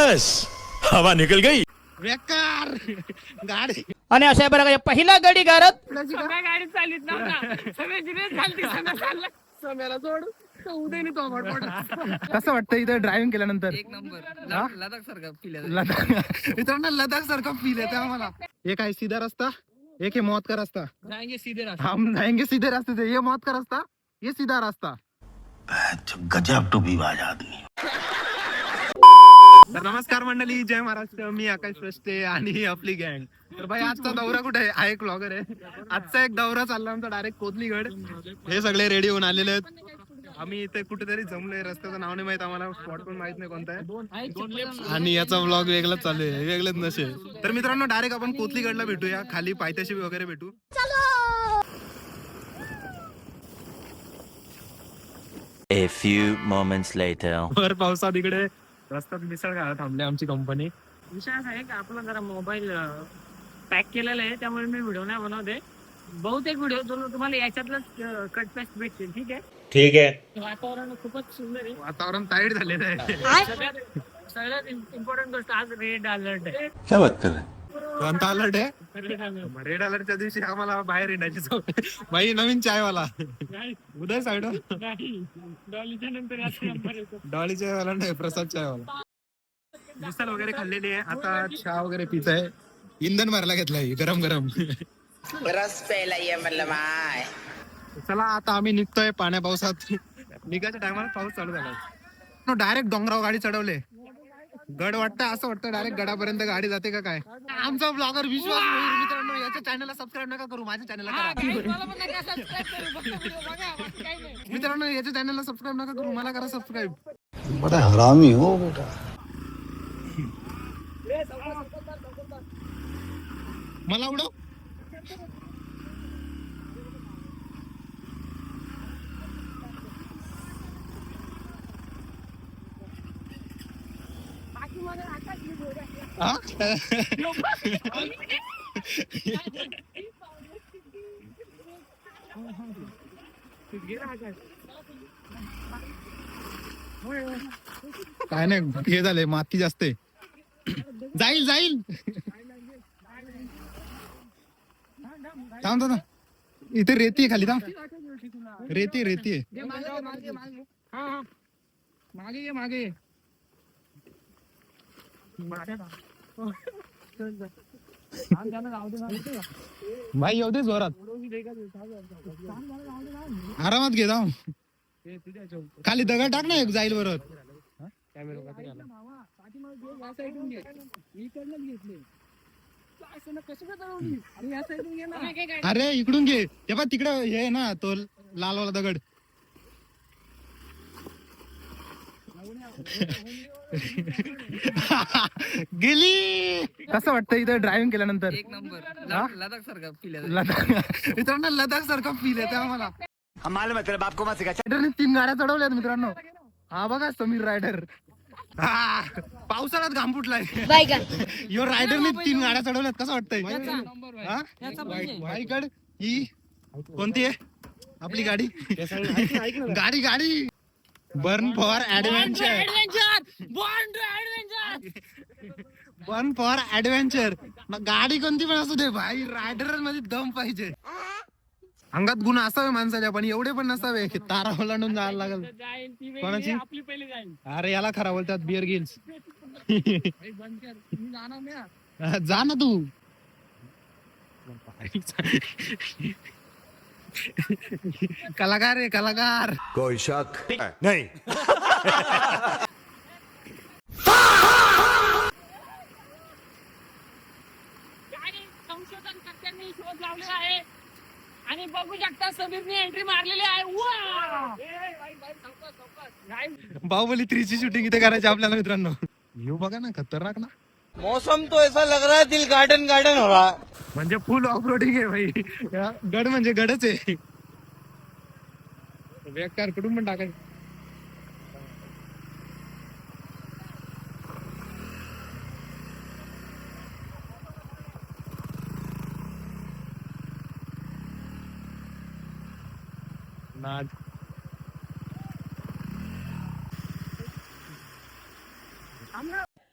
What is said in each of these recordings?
बस हवा निकल गई. बेकार गाडी. आणि अशा बरं पहिला गडी गारत गाडी चालित नव्हता सगळे जिने चालती चाललं समयाला सोडू उदयने तो कसं वाटतं इथं ड्रायव्हिंग केल्यानंतर? एक नंबर. लडाख सारखा फील आहे. मित्रांनो लडाख सारखा फील येतं आम्हाला. एक आहे सीधा रस्ता, एक है मौत का रास्ता. जाएंगे सीधे रास्ते. हम जाएंगे सीधे रास्ते से. ये मौत का रास्ता, ये सीधा रास्ता. गजब टू बी बाज आदमी. तर नमस्कार मंडळी, जय महाराष्ट्र. मी आकाश प्रश्ते आणि आपली गँग. तर भाई आजचा दौरा कुठे आहे? हा एक ब्लॉगर आहे. आजचा एक दौरा चालला आमचा डायरेक्ट कोथलीगड. हे सगळे रेडी होऊन आलेले आहेत. आम्ही इथे कुठेतरी जमलोय. रस्त्याचं नाव नाही माहित आम्हाला, स्पॉट पण माहित नाही कोणता आहे. आणि याचा ब्लॉग वेगळाच चालू आहे, वेगळेच नशे. तर मित्रांनो डायरेक्ट आपण कोथलीगडला भेटूया, खाली पायथ्याशी वगैरे भेटू. A few moments later. भर पावसात इकडे रस्त्यात मिसळ खायला थांबले आमची कंपनी. विषय असा आहे की आपला जरा मोबाईल पॅक केलेला आहे, त्यामुळे मी व्हिडिओ नाही बनवते. बहुतेक व्हिडिओ तुम्हाला याच्यातलंच कट पेस्ट भेटतील. ठीक आहे. ठीक है. वातावरण खूपच सुंदर आहे. वातावरण टाईट झालेलं आहे. सगळ्यात इम्पॉर्टंट गोष्ट आज रेड अलर्ट आहे. क्या बात कर रहे हैं? कोणता अलर्ट आहे? Red alert. रेड अलर्टच्या दिवशी आम्हाला बाहेर येण्याची सवय. भाई नवीन चायवाला उदय साईड नाही, डॉलीच्या नंतर याचा नंबर येतो. डॉली चायवाला नाही, प्रसाद चायवाला. मिसळ वगैरे खाल्लेली आहे. आता चहा वगैरे पित आहे. इंधन भरायला घेतलंय गरम गरम. रस प्यायला ये म्हणलं माय. चला आता आम्ही निघतोय पाण्या पावसात. निघायच्या टायमाला पाऊस चालू झाला. डायरेक्ट डोंगरावर गाडी चढवले. गड वाटतं, असं वाटतं डायरेक्ट गडापर्यंत गाडी जाते का काय. आमचा ब्लॉगर विश्वास भोईर. मित्रांनो याच्या चॅनलला सबस्क्राईब नका करू, माझ्या चॅनलला करा. मित्रांनो याच्या चॅनलला सबस्क्राईब नका करू, मला करा सबस्क्राईब. बड़ा हरामी हो बेटा. मला उडव. काय नाही, हे झालंय माती जास्त आहे. जाईल जाईल. थांब थांब. इथे रेती आहे खाली. थांब. रेती रेती आहे. मागे ये मागे ये. भाई येऊ दे जोरात. आरामात घे. जाऊ खाली दगड टाक ना, एक जाईल बरोबर. अरे इकडून घे. तेव्हा तिकडे हे आहे ना तो लालवाला दगड. गेली. कसं वाटतं इथं ड्रायव्हिंग केल्यानंतर? एक नंबर. लडाख सारखा फील आहे. मित्रांनो लडाख सारखा फील येतं आम्हाला. आपको मत सिखा. रायडरने 3 गाड्या चढवल्यात मित्रांनो. हा बघा समीर रायडर. पावसाळ्यात घाम फुटलाय. यो रायडरने 3 गाड्या चढवल्यात. कसं वाटतंय? वाईकड ही कोणती आहे आपली गाडी? गाडी गाडी burn for adventure. Burn for adventure. गाडी कोणती पण असू दे भाई, रायडर मध्ये दम पाहिजे. अंगात गुण असावे माणसाच्या, पण एवढे पण नसावे की तारा ओलांडून जायला लागल. कोणाची? आपली पहिली जाईल. अरे याला खरा बोलतात बिअर गिल्स. जा ना तू. कलाकार आहे कलाकार. कोई शक नहीं. संशोधन कर्त्यांनी शोध लावलेला आहे आणि बघू शकता समीरने एंट्री मारलेली आहे. बाहुबली 3 ची शूटिंग इथे करायची आपल्याला मित्रांनो. व्ह्यू बघा ना, खतरनाक ना. मौसम तो ऐसा लग रहा है दिल गार्डन गार्डन हो रहा. म्हणजे फुल ऑफ रोडिंग आहे भाई. गड म्हणजे गडच आहे. बेकार कुठून पण टाकायचं. नाद.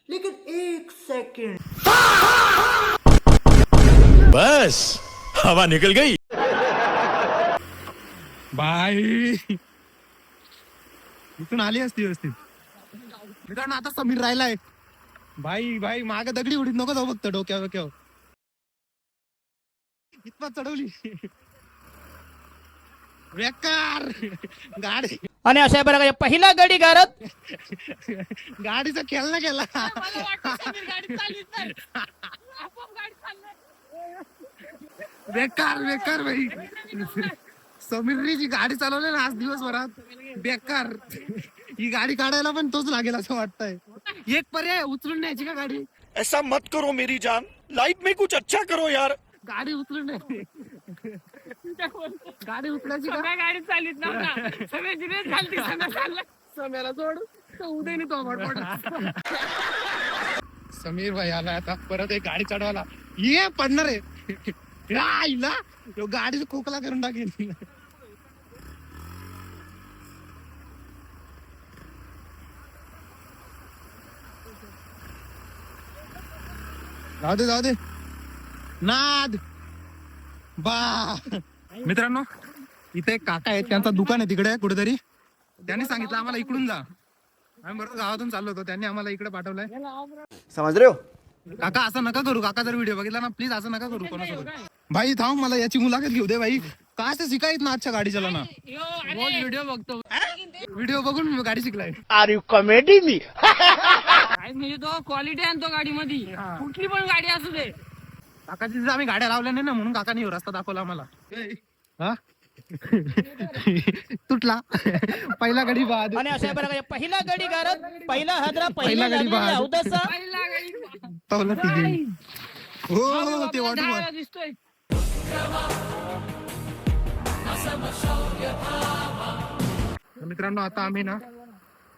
लेकिन बस हवा निकल गई. बाय. इथून आली असती व्यवस्थित. मित्रांनो आता समीर राहिलाय. भाई माग दगडी उडीत नको जाऊ फक्त डोक्यावर. इथपात चढवली. बेकार गाडी. आणि अशा प्रकारे पहिला गडी गारद. गाडीचा खेळला गेला. मला वाटतं समीर गाडी चालवीत नाही. आपोआप गाडी चालणार. बेकार भाई. समीरनी जी गाडी चालवली ना आज दिवसभरात बेकार. ही गाडी काढायला पण तोच लागेल असं वाटतंय. एक पर्याय उचलून न्यायची का गाडी. ऐसा मत करो मेरी जान, लाइफ में कुछ अच्छा करो यार. गाडी उचलून न्यायची. गाडी उचलायची का. सगळ्या गाडी चालवीत नव्हता. सगळे जिने चालती सगळं चाललं. समीरला जोड तर उदयने तो पड. समीर भाई आला आता परत एक गाडी चढवायला. ये पडणार आहे. आईला तो गाडीचा खोकला करून टाकेल. जाऊ दे नाद बा. मित्रांनो इथे एक काका आहेत, त्यांचा दुकान आहे तिकडे कुठेतरी. त्यांनी सांगितलं आम्हाला इकडून जा. आम्ही बरोबर गावातून चाललो होतो, त्यांनी आम्हाला इकडे पाठवलंय. समझ रहे हो. काका असं नका करू. काका जर व्हिडिओ बघितला ना प्लीज असं नका करू कोणासोबत. भाई थांब मला याची मुलाखत घेऊ दे भाई. काय असं शिकायत ना आजच्या गाडी चालवणं. रोज व्हिडिओ बघतो. व्हिडिओ बघून मी गाडी शिकलाय. Are you comedy me. काय म्हणजे तो क्वालिटी आणतो गाडीमध्ये. कुठली पण गाडी असू दे. काकाची तिथे आम्ही गाड्या लावल्या नाही ना म्हणून काकाने रस्ता दाखवला आम्हाला. हा तुटला पहिला गडी बाद. आणि अशा प्रकारे पहिला गडी गारद. पहिला हादरा पहिला गडी बाद. अवदसा. पहिला गाडी पावलं तिघे. हो ते वाटू जायला दिसतोय. मित्रांनो आता आम्ही ना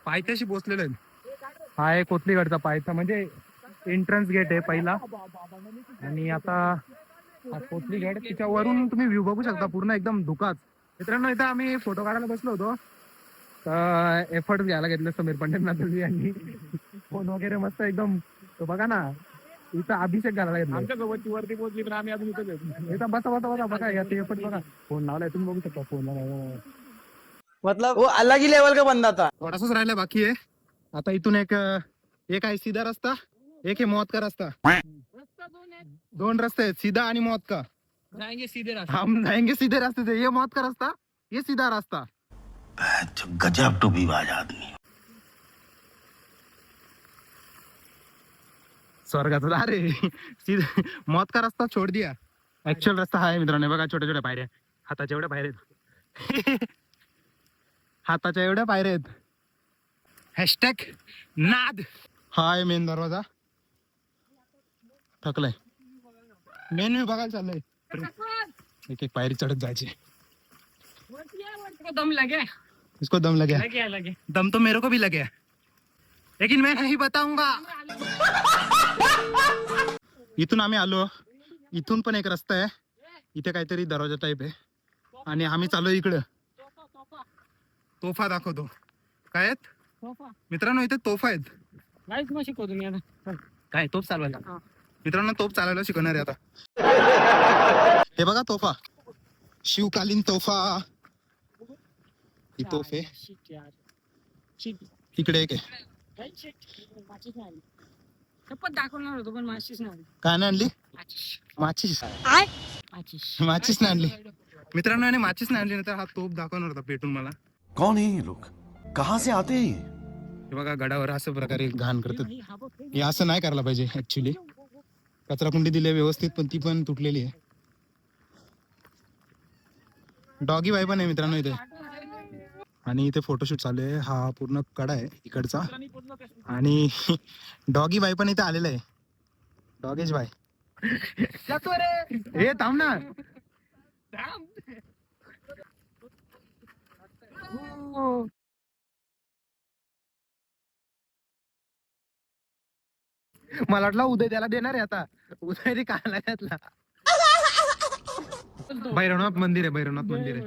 पायथ्याशी पोहोचलेलो आहे. हा आहे कोथलीगडचा पायथा, म्हणजे एंट्रन्स गेट आहे पहिला. आणि आता हा कोथलीगड, तिच्यावरून तुम्ही व्ह्यू बघू शकता पूर्ण एकदम धुकाच. मित्रांनो इथं आम्ही फोटो काढायला बसलो होतो, तर एफर्ट घ्यायला घेतले समीर पंडित यांनी. फोन वगैरे मस्त एकदम. तो बघा ना इथं अभिषेक घालायला घेतला. आमच्या सोबत वरती पोहोचली पण आम्ही अजून इथं बसा बघा याचे एफर्ट बघा. फोन लावलाय तुम्ही बघू शकता. फोन लावला मतलब वो अलग ही लेवल का बंदा था. थोडासाच राहिला बाकी आहे. आता इथून एक आहे सीधा रस्ता, एक आहे मौत का रस्ता. रस्ता दोन आहेत. दोन रस्ते आहेत, सीधा आणि मौत का. जाएंगे सीधे रास्ते. हम जाएंगे सीधे रास्ते से. ये मौत का रास्ता, ये सीधा रास्ता. गजब टूबीबाज आदमी. स्वर्गाचा दार आहे. सीधा मौत का रास्ता छोड दिया. ऍक्च्युअल रस्ता हा आहे मित्रांनो. बघा छोट्या छोट्या पायऱ्या, हाताच्या एवढ्या पायऱ्या आहेत. हाताच्या एवढ्या पायऱ्या आहेत. हॅशटॅग नाद. हा आहे मेन दरवाजा. थकलाय. मेन मी बघायला चाललंय. एक एक पायरी चढ़ जायची. दम लगे. इसको दम लगे. लगे. दम तो मेरे को भी लगे, लेकिन मैं नहीं बताऊंगा. इथून आम्ही आलो. इथून पण एक रस्ता आहे. इथे काहीतरी दरवाजा टाईप आहे आणि आम्ही चाललो इकडं. तोफा दाखवतो. काय आहेत मित्रांनो इथे तोफा आहेत. गाईच मग शिकवतो मी आता. काय तोफ चालवायला. मित्रांनो तोफ चालवायला शिकवणार आहे आता. हे बघा तोफा, शिवकालीन तोफा. ही तोफ आहे. इकडे एक आहे. शपथ दाखवणार होतो पण माचीस नाही. काय नाही आणली. माचीस. माचीस नाही आणली मित्रांनो. आणि माचीस नाही आणली नाही तर हा तोफ दाखवणार होता पेटून मला. कौन है ये लोग, कहाँ से आते हैं ये. हे बघा गडावर असं प्रकारे घाण करतात. हे असं नाही करायला पाहिजे ऍक्च्युली. कचरा कुंडी दिली व्यवस्थित पण ती पण तुटलेली आहे. डॉगी बाय पण आहे मित्रांनो इथे. आणि इथे फोटोशूट चालू आहे. हा पूर्ण कडा आहे इकडचा. आणि डॉगी बाय पण इथे आलेला आहे. डॉगेश बाय. हे थांब ना. मला वाटलं उदय त्याला देणार आहे आता. उदय ते काला त्यातला. भैरवनाथ मंदिर आहे. भैरवनाथ मंदिर आहे.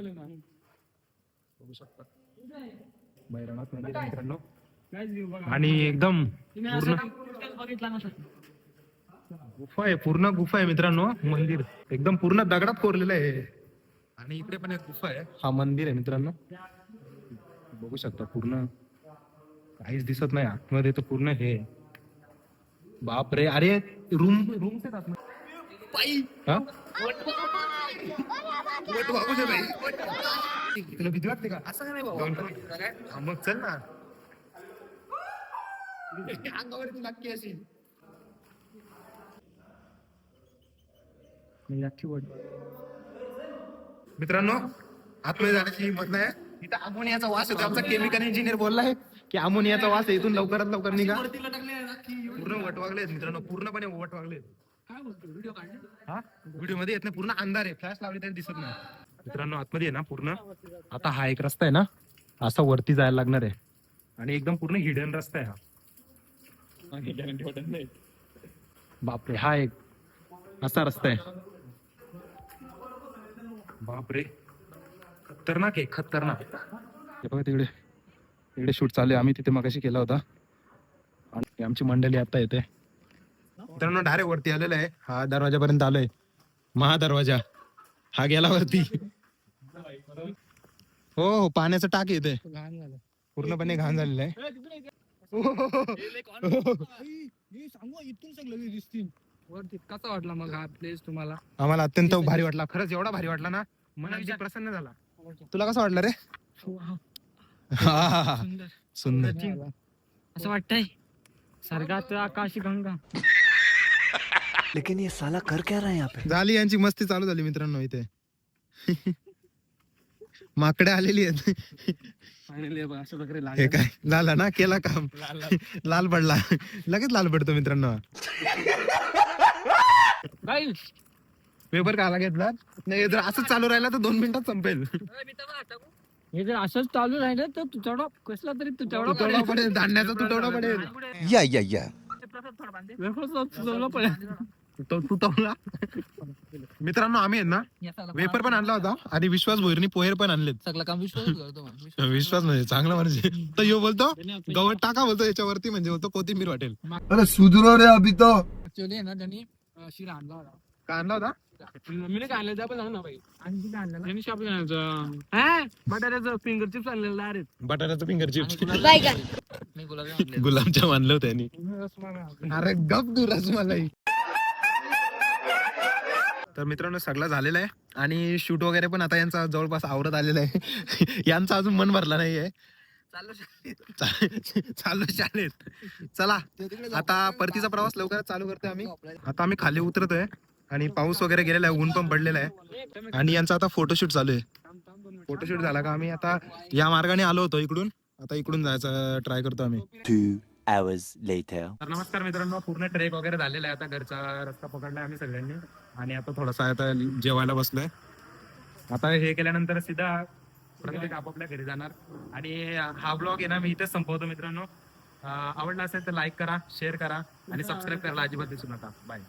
भैरवनाथ मंदिर आहे मित्रांनो. आणि एकदम पूर्ण बघितला नसत. गुफा आहे, पूर्ण गुफा आहे मित्रांनो. मंदिर एकदम पूर्ण दगडात कोरलेलं आहे. आणि इकडे पण एक गुफा आहे. हा मंदिर आहे मित्रांनो, बघू शकता. पूर्ण काहीच दिसत नाही आतमध्ये, तर पूर्ण हे. बाप रे, अरे रूम आहेत आतमध्ये. हा? तुला भीती वाटते का? असं नाही बाबा, मग चल ना. अंगावरती नक्की अशी मित्रांनो, आतमध्ये जाण्याची हिंमत नाही. इथं अमोनियाचा वास येतो. आमचा केमिकल इंजिनियर बोललाय की अमोनियाचा वास आहे, इथून लवकरात लवकर निघा. पूर्ण वटवागले आहेत मित्रांनो, पूर्णपणे वटवागले आहेत. हा व्हिडिओ मध्ये येत नाही, पूर्ण अंधार आहे. फ्लॅश लावली तरी दिसत नाही मित्रांनो. आतमध्ये आहे ना पूर्ण. आता हा एक रस्ता आहे ना, असा वरती जायला लागणार आहे. आणि एकदम पूर्ण हिडन रस्ता आहे हा. बापरे, हा एक असा रस्ता आहे. बापरे, खतरनाक आहे, खतरनाक. हे बघा तिकडे, तिकडे शूट चालू आहे. आम्ही तिथे मगाशी केला होता. आणि आमची मंडळी आता येते मित्रांनो. डायरेक्ट वरती आलेला आहे. हा दरवाजापर्यंत आलोय. महादरवाजा हा गेला वरती. हो, पाण्याचं टाक येते, पूर्णपणे घाण झालेलं आहे. कसा वाटला मग हा प्लेस तुम्हाला? आम्हाला अत्यंत भारी वाटला, खरंच. एवढा भारी वाटला ना, मन अगदी प्रसन्न झाला. तुला कसं वाटलं रे? हा, सुंदर. असं वाटतंय स्वर्गात आकाश गंगा. लेकिन ये साला कर क्या रहा है यहाँ पे? झाली यांची मस्ती चालू झाली मित्रांनो. इथे माकडे आलेली आहेत. हे काय झालं ना, केला काम, लाल पडला. लगेच लाल पडतो मित्रांनो. पेपर काला घेतला नाही, जर असंच चालू राहिला तर 2 मिनिटात संपेल. हे जर असंच चालू राहिलं तर तुटवडा कसला तरी तुटवडा पडेल, धान्याचा तुटवडा पडेल. या तुटवला. मित्रांनो, आम्ही आहेत ना वेपर पण आणला होता आणि विश्वास भोईरनी पोहेर पण आणलेत. सगळं काम विश्वास विश्वास म्हणजे चांगला, म्हणजे तर यो बोलतो गवत टाका बोलतो याच्यावरती, म्हणजे बोलतो कोथिंबीर वाटेल. अरे सुधरो रे अभी तो. ऍक्च्युअली आहे ना, त्यांनी शिरा आणला होता. का आणला होता? मम्मीने काय आणलं पण सांग ना भाई. आणि काय आणलं त्यांनी शॉपिंग आणायचं. बटाट्याचं फिंगर चिप्स आणलेलं अरे. बटाट्याचं फिंगर चिप्स, गुलाबजाम आणलं होतं त्यांनी. अरे गप तू, रसमलाई. तर मित्रांनो, सगळं झालेलं आहे आणि शूट वगैरे पण आता यांचा जवळपास आवरत आलेला आहे. यांचा अजून मन भरला नाहीये. चालू शाळेत. चला आता परतीचा प्रवास लवकरच चालू करतोय आम्ही. आता आम्ही खाली उतरतोय आणि पाऊस वगैरे गेलेला आहे, ऊन पण पडलेला आहे. आणि यांचा आता फोटोशूट चालू आहे. फोटोशूट झाला का आम्ही आता या मार्गाने आलो होतो इकडून, आता इकडून जायचा ट्राय करतो आम्ही. 2 hours later. तर नमस्कार मित्रांनो, पूर्ण ट्रेक वगैरे झालेला आहे. आता घरचा रस्ता पकडलाय आम्ही सगळ्यांनी आणि आता थोडासा आता जेवायला बसलोय. आता हे केल्यानंतर सीधा प्रत्येक आपापल्या घरी जाणार. आणि हा ब्लॉग आहे ना, मी इथेच संपवतो मित्रांनो. आवडला असेल तर लाईक करा, शेअर करा आणि सबस्क्राईब करायला अजिबात विसरू नका. बाय.